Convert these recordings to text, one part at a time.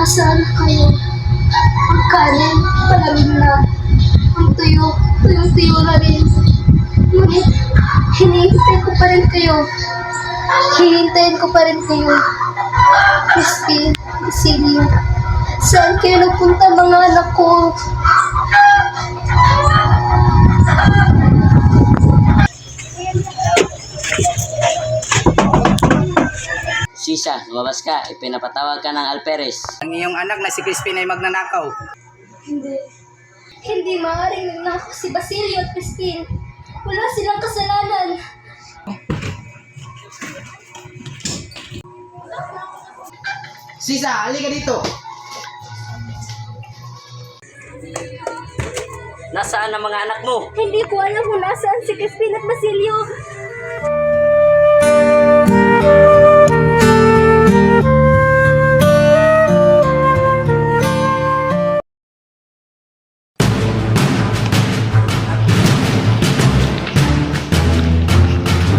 Nasaan kayo? Ang kanin, malamig na. Ang tuyo, tuyong-tuyo na rin. Ngunit, hinihintay ko pa rin kayo. Hihintayin ko pa rin kayo. Christine, Basilio, saan kayo nagpunta mga anak ko? Sisa, lumabas ka. Ipinapatawag ka ng Alperes. Ang iyong anak na si Crispin ay magnanakaw. Hindi. Hindi maaaring nagnakaw si Basilio at Christine. Wala silang kasalanan. Sisa, halika dito. Nasaan ang mga anak mo? Hindi ko alam kung nasaan si Christine at Basilio.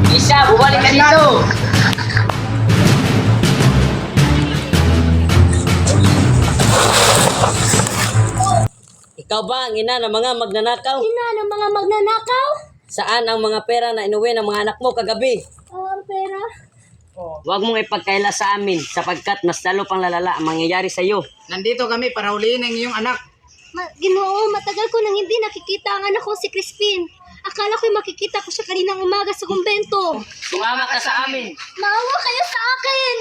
Sisa, bumalik ka dito! Ikaw ba ang ina ng mga magnanakaw? Ina ng mga magnanakaw? Saan ang mga pera na inuwi ng mga anak mo kagabi? Ang pera. Huwag mong ipagkaila sa amin sapagkat mas lalo pang lalala ang mangyayari sa iyo. Nandito kami para huliin ang iyong anak. Ginoo, matagal ko nang hindi nakikita ang anak ko si Crispin. Akala ko'y makikita ko siya kaninang umaga sa kumbento. Sumama ka sa amin! Maawa kayo sa akin!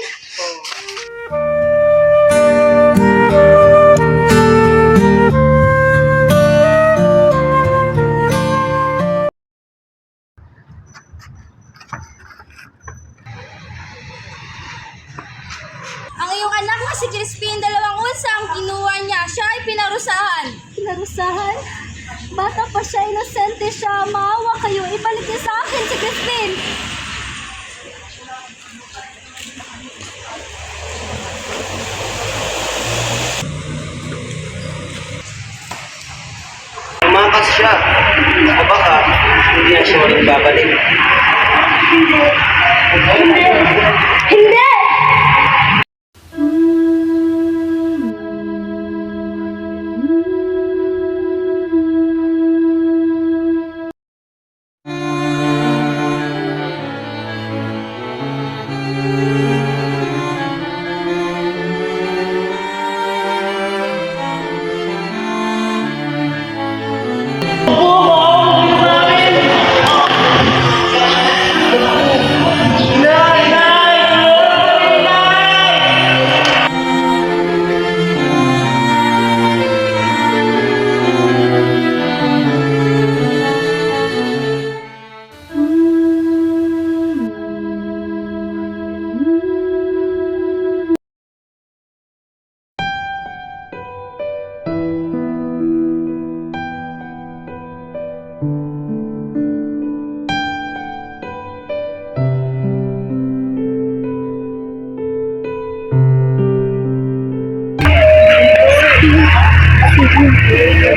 Ang iyong anak na si Crispin, 2 unsa ang kinuha niya. Siya ay pinarusahan. Pinarusahan? Bata pa siya, inosente siya. Maawa kayo, ibalik niyo sa akin si Crispin. Tumakas siya. O baka, hindi na siya ulit babalik. Hindi!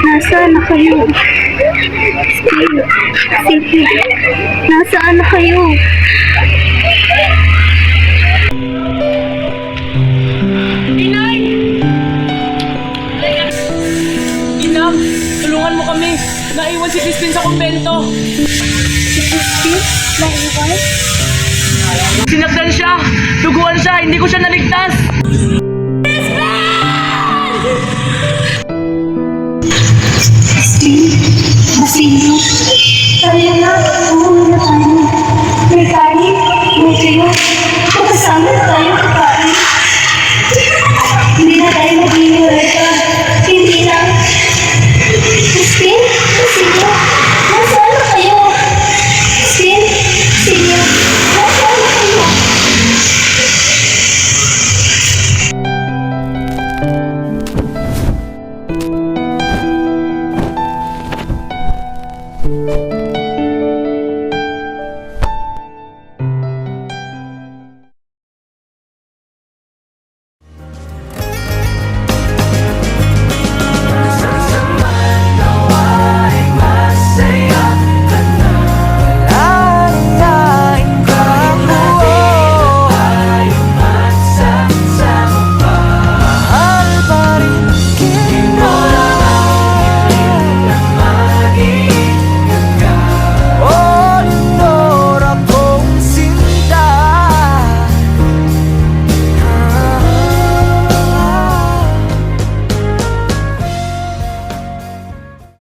Nasaan na kayo? Sige. Nasaan na kayo? Inang, tulungan mo kami. Naiwan si Crispin sa kumbento. Si Christine? Naiwan? Sinaktan siya. Duguan siya. Hindi ko siya naligtas.